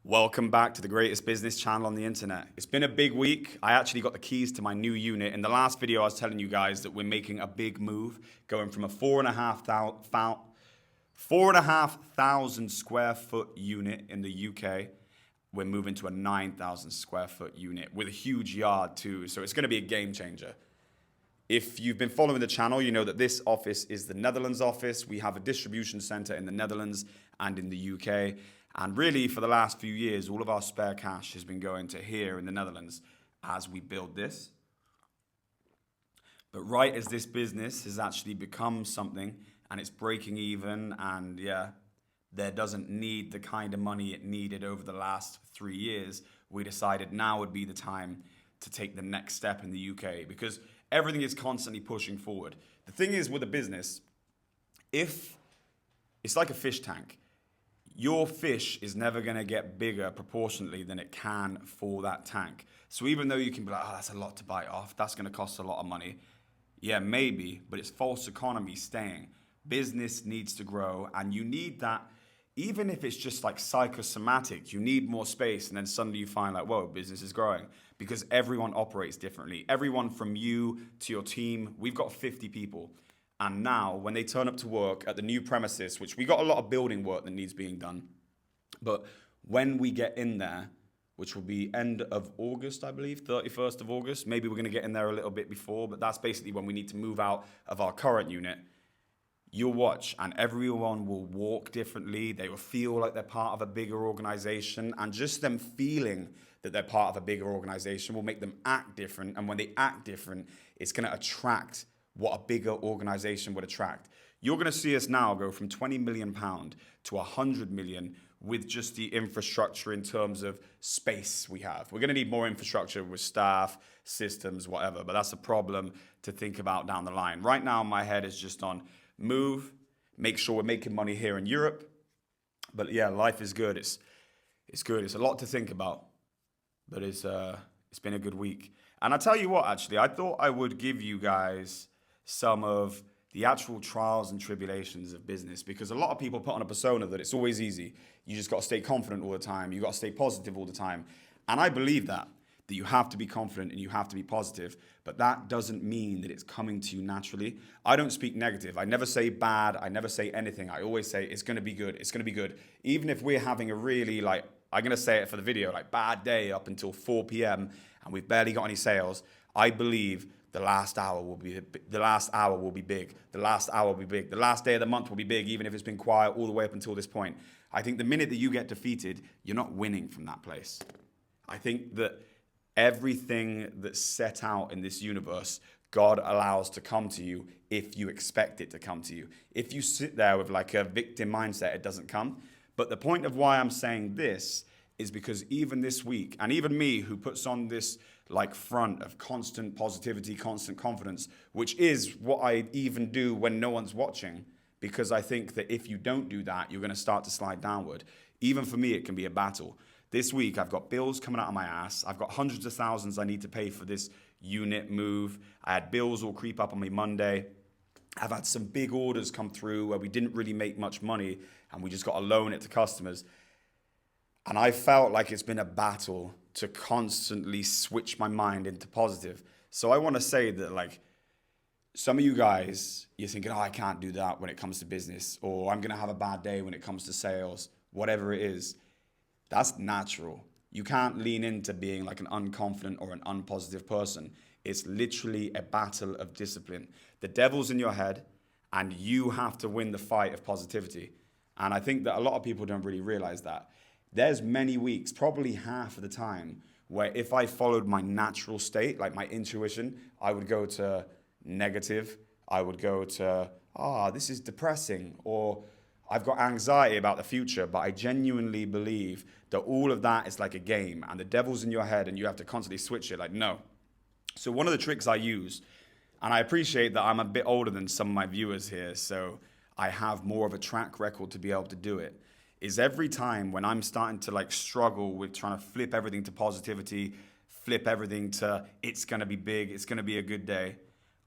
Welcome back to the greatest business channel on the internet. It's been a big week. I actually got the keys to my new unit. In the last video, I was telling you guys that we're making a big move, going from a 4,500 square foot unit in the UK. We're moving to a 9,000 square foot unit with a huge yard too. So it's going to be a game changer. If you've been following the channel, you know that this office is the Netherlands office. We have a distribution center in the Netherlands and in the UK. And really, for the last few years, all of our spare cash has been going to here in the Netherlands as we build this. But right as this business has actually become something and it's breaking even and there doesn't need the kind of money it needed over the last 3 years, we decided now would be the time to take the next step in the UK because everything is constantly pushing forward. The thing is with a business, if it's like a fish tank, your fish is never going to get bigger proportionately than it can for that tank. So even though you can be like, oh, that's a lot to bite off, that's going to cost a lot of money. Yeah, maybe, but it's false economy staying. Business needs to grow, and you need that, even if it's just like psychosomatic, you need more space, and then suddenly you find like, whoa, business is growing. Because everyone operates differently. Everyone from you to your team, we've got 50 people. And now, when they turn up to work at the new premises, which we got a lot of building work that needs being done, but when we get in there, which will be end of August, I believe, 31st of August, maybe we're going to get in there a little bit before, but that's basically when we need to move out of our current unit. You'll watch, and everyone will walk differently. They will feel like they're part of a bigger organization, and just them feeling that they're part of a bigger organization will make them act different. And when they act different, it's going to attract what a bigger organization would attract. You're going to see us now go from £20 million to 100 million with just the infrastructure in terms of space we have. We're going to need more infrastructure with staff, systems, whatever, but that's a problem to think about down the line. Right now, my head is just on move, make sure we're making money here in Europe. But yeah, life is good. It's good. It's a lot to think about, but it's been a good week. And I tell you what, actually, I thought I would give you guys some of the actual trials and tribulations of business, because a lot of people put on a persona that it's always easy. You just got to stay confident all the time. You got to stay positive all the time. And I believe that you have to be confident and you have to be positive, but that doesn't mean that it's coming to you naturally. I don't speak negative. I never say bad. I never say anything. I always say it's going to be good. It's going to be good. Even if we're having a really, I'm going to say it for the video, bad day up until 4 p.m. and we've barely got any sales, I believe the last hour will be big. The last hour will be big. The last day of the month will be big, even if it's been quiet all the way up until this point. I think the minute that you get defeated, you're not winning from that place. I think that everything that's set out in this universe, God allows to come to you if you expect it to come to you. If you sit there with a victim mindset, it doesn't come. But the point of why I'm saying this is because even this week, and even me who puts on this front of constant positivity, constant confidence, which is what I even do when no one's watching, because I think that if you don't do that, you're going to start to slide downward. Even for me, it can be a battle. This week, I've got bills coming out of my ass. I've got hundreds of thousands I need to pay for this unit move. I had bills all creep up on me Monday. I've had some big orders come through where we didn't really make much money and we just got to loan it to customers. And I felt like it's been a battle to constantly switch my mind into positive. So I want to say that some of you guys, you're thinking, oh, I can't do that when it comes to business, or I'm going to have a bad day when it comes to sales, whatever it is. That's natural. You can't lean into being an unconfident or an unpositive person. It's literally a battle of discipline. The devil's in your head and you have to win the fight of positivity. And I think that a lot of people don't really realize that. There's many weeks, probably half of the time, where if I followed my natural state, my intuition, I would go to negative. I would go to, this is depressing, or I've got anxiety about the future. But I genuinely believe that all of that is like a game and the devil's in your head and you have to constantly switch it. No. So one of the tricks I use, and I appreciate that I'm a bit older than some of my viewers here, so I have more of a track record to be able to do it, is every time when I'm starting to struggle with trying to flip everything to positivity, flip everything to it's going to be big, it's going to be a good day,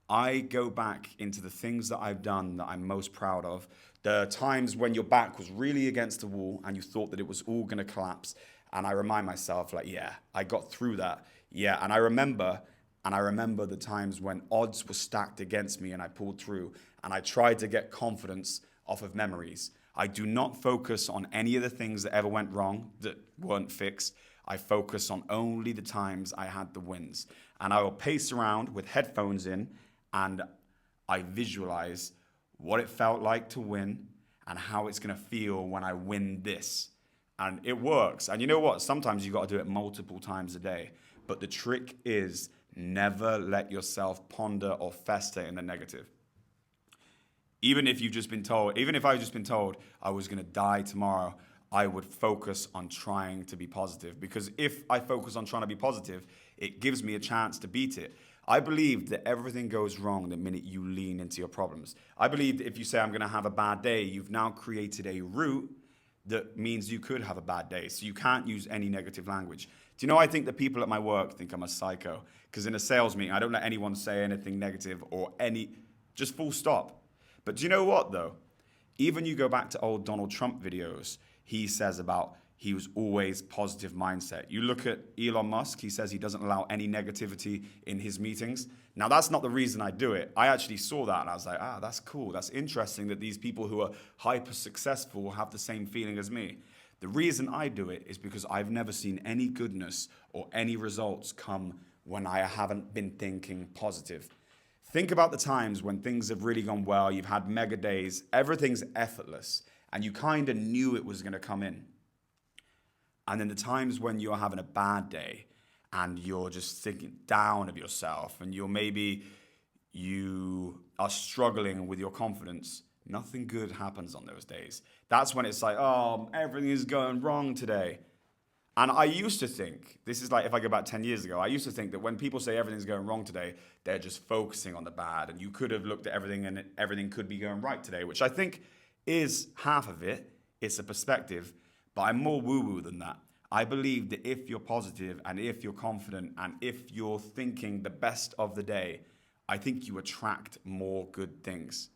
I go back into the things that I've done that I'm most proud of, the times when your back was really against the wall and you thought that it was all going to collapse And I remind myself, like, yeah, I got through that. Yeah, and I remember the times when odds were stacked against me and I pulled through. And I tried to get confidence off of memories. I do not focus on any of the things that ever went wrong that weren't fixed. I focus on only the times I had the wins. And I will pace around with headphones in and I visualize what it felt like to win and how it's going to feel when I win this. And it works. And you know what? Sometimes you got to do it multiple times a day. But the trick is never let yourself ponder or fester in the negative. Even if I've just been told I was going to die tomorrow, I would focus on trying to be positive. Because if I focus on trying to be positive, it gives me a chance to beat it. I believe that everything goes wrong the minute you lean into your problems. I believe that if you say, I'm going to have a bad day, you've now created a route that means you could have a bad day. So you can't use any negative language. Do you know, I think that people at my work think I'm a psycho. Because in a sales meeting, I don't let anyone say anything negative or just full stop. But do you know what, though? Even you go back to old Donald Trump videos, he says about he was always positive mindset. You look at Elon Musk, he says he doesn't allow any negativity in his meetings. Now, that's not the reason I do it. I actually saw that and I was like, that's cool. That's interesting that these people who are hyper successful have the same feeling as me. The reason I do it is because I've never seen any goodness or any results come when I haven't been thinking positive. Think about the times when things have really gone well, you've had mega days, everything's effortless, and you kind of knew it was going to come in. And then the times when you're having a bad day and you're just thinking down of yourself and you are struggling with your confidence, nothing good happens on those days. That's when it's like, everything is going wrong today. And I used to think, this is like if I go back 10 years ago, I used to think that when people say everything's going wrong today, they're just focusing on the bad. And you could have looked at everything and everything could be going right today, which I think is half of it. It's a perspective. But I'm more woo-woo than that. I believe that if you're positive and if you're confident and if you're thinking the best of the day, I think you attract more good things.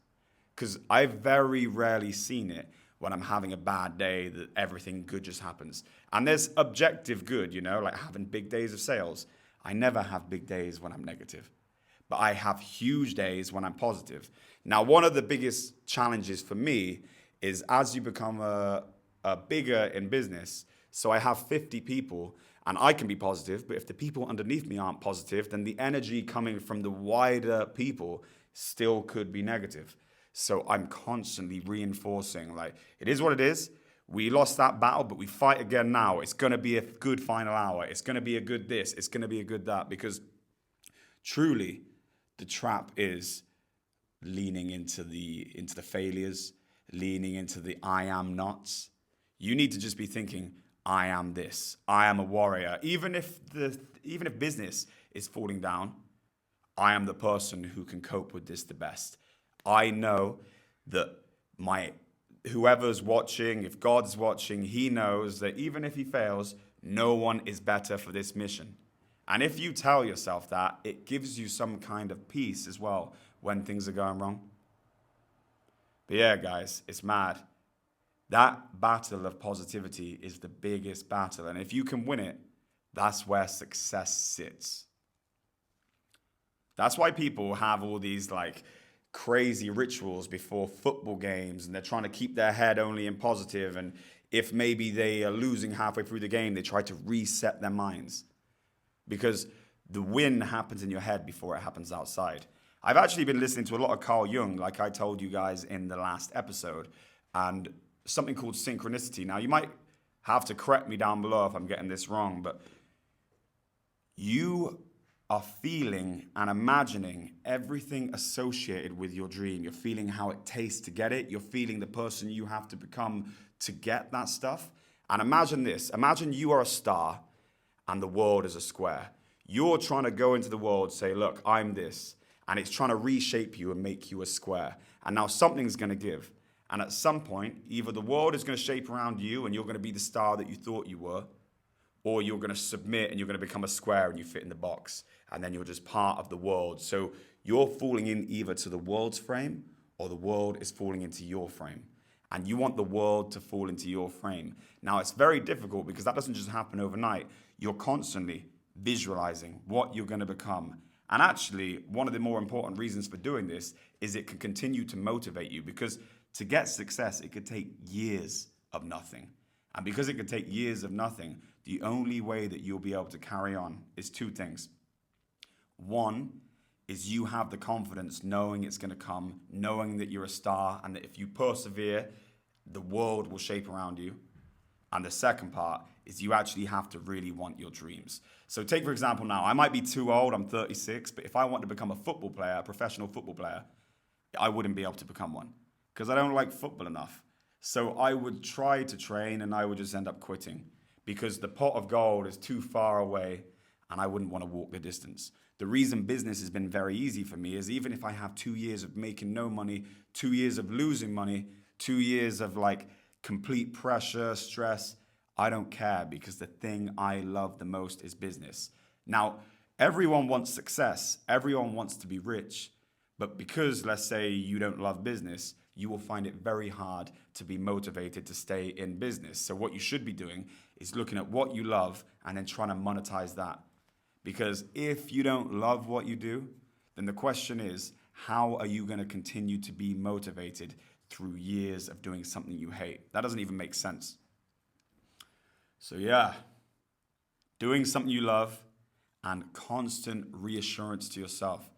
Because I've very rarely seen it when I'm having a bad day that everything good just happens. And there's objective good, like having big days of sales. I never have big days when I'm negative. But I have huge days when I'm positive. Now, one of the biggest challenges for me is as you become a bigger in business, so I have 50 people and I can be positive, but if the people underneath me aren't positive, then the energy coming from the wider people still could be negative. So I'm constantly reinforcing, like, it is what it is. We lost that battle, but we fight again now. It's going to be a good final hour. It's going to be a good this. It's going to be a good that. Because truly, the trap is leaning into the failures, leaning into the I am nots. You need to just be thinking, I am this. I am a warrior. Even if business is falling down, I am the person who can cope with this the best. I know that whoever's watching, if God's watching, he knows that even if he fails, no one is better for this mission. And if you tell yourself that, it gives you some kind of peace as well when things are going wrong. But yeah, guys, it's mad. That battle of positivity is the biggest battle. And if you can win it, that's where success sits. That's why people have all these crazy rituals before football games, and they're trying to keep their head only in positive. And if maybe they are losing halfway through the game, they try to reset their minds. Because the win happens in your head before it happens outside. I've actually been listening to a lot of Carl Jung, like I told you guys in the last episode, and something called Synchronicity. Now, you might have to correct me down below if I'm getting this wrong, but you are feeling and imagining everything associated with your dream. You're feeling how it tastes to get it. You're feeling the person you have to become to get that stuff. And imagine this. Imagine you are a star and the world is a square. You're trying to go into the world, say, look, I'm this. And it's trying to reshape you and make you a square. And now something's going to give. And at some point, either the world is going to shape around you and you're going to be the star that you thought you were, or you're going to submit and you're going to become a square and you fit in the box. And then you're just part of the world. So you're falling in either to the world's frame or the world is falling into your frame. and you want the world to fall into your frame. Now, it's very difficult because that doesn't just happen overnight. You're constantly visualizing what you're going to become. And actually, one of the more important reasons for doing this is it can continue to motivate you, because to get success, it could take years of nothing. And because it could take years of nothing, the only way that you'll be able to carry on is two things. One is you have the confidence knowing it's going to come, knowing that you're a star, and that if you persevere, the world will shape around you. And the second part is you actually have to really want your dreams. So take, for example, now, I might be too old, I'm 36, but if I want to become a football player, a professional football player, I wouldn't be able to become one because I don't like football enough. So I would try to train and I would just end up quitting because the pot of gold is too far away and I wouldn't want to walk the distance. The reason business has been very easy for me is even if I have 2 years of making no money, 2 years of losing money, 2 years of like complete pressure, stress, I don't care because the thing I love the most is business. Now, everyone wants success. Everyone wants to be rich. But because, let's say, you don't love business, you will find it very hard to be motivated to stay in business. So what you should be doing is looking at what you love and then trying to monetize that. Because if you don't love what you do, then the question is, how are you going to continue to be motivated through years of doing something you hate? That doesn't even make sense. So yeah, doing something you love and constant reassurance to yourself.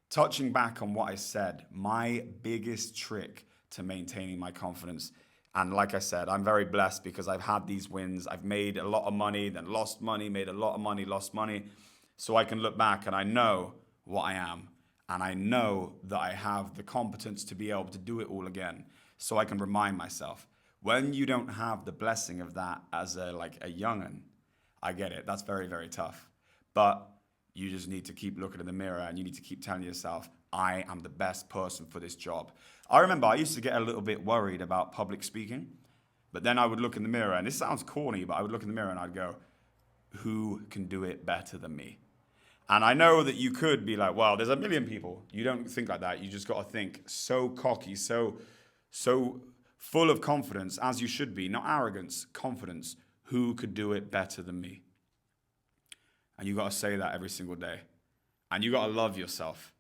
Touching back on what I said, my biggest trick to maintaining my confidence, and like I said, I'm very blessed because I've had these wins. I've made a lot of money, then lost money, made a lot of money, lost money. So I can look back and I know what I am. And I know that I have the competence to be able to do it all again. So I can remind myself. When you don't have the blessing of that as a young'un, I get it. That's very, very tough. But you just need to keep looking in the mirror and you need to keep telling yourself, I am the best person for this job. I remember I used to get a little bit worried about public speaking, but then I would look in the mirror, and this sounds corny, but I would look in the mirror and I'd go, who can do it better than me? And I know that you could be like, well, there's a million people. You don't think like that. You just got to think so cocky, so full of confidence, as you should be. Not arrogance, confidence. Who could do it better than me? And you got to say that every single day. And you got to love yourself.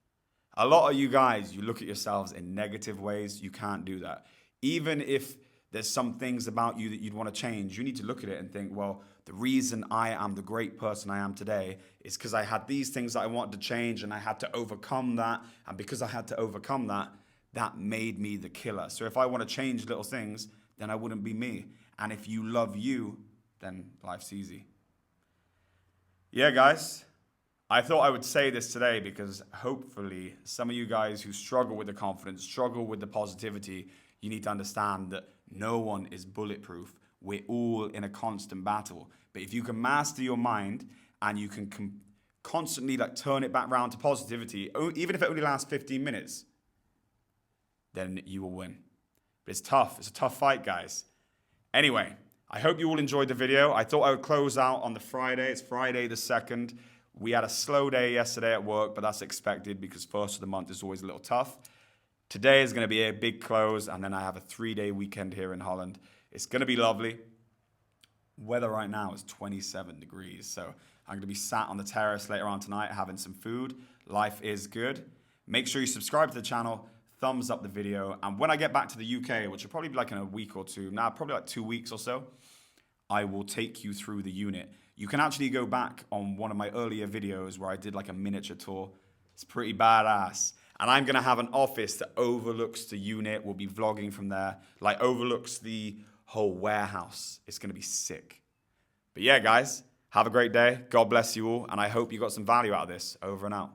A lot of you guys, you look at yourselves in negative ways. You can't do that. Even if there's some things about you that you'd want to change, you need to look at it and think, well, the reason I am the great person I am today is because I had these things that I wanted to change and I had to overcome that. And because I had to overcome that, that made me the killer. So if I want to change little things, then I wouldn't be me. And if you love you, then life's easy. Yeah, guys, I thought I would say this today because hopefully some of you guys who struggle with the confidence, struggle with the positivity, you need to understand that no one is bulletproof. We're all in a constant battle. But if you can master your mind and you can constantly turn it back around to positivity, even if it only lasts 15 minutes, then you will win. But it's tough. It's a tough fight, guys. Anyway, I hope you all enjoyed the video. I thought I would close out on the Friday. It's Friday the 2nd. We had a slow day yesterday at work, but that's expected because first of the month is always a little tough. Today is going to be a big close, and then I have a 3-day weekend here in Holland. It's going to be lovely. Weather right now is 27 degrees, so I'm going to be sat on the terrace later on tonight having some food. Life is good. Make sure you subscribe to the channel, thumbs up the video, and when I get back to the UK, which will probably be in a week or two, probably 2 weeks or so, I will take you through the unit. You can actually go back on one of my earlier videos where I did a miniature tour. It's pretty badass. And I'm going to have an office that overlooks the unit. We'll be vlogging from there. Overlooks the whole warehouse. It's going to be sick. But yeah, guys, have a great day. God bless you all. And I hope you got some value out of this. Over and out.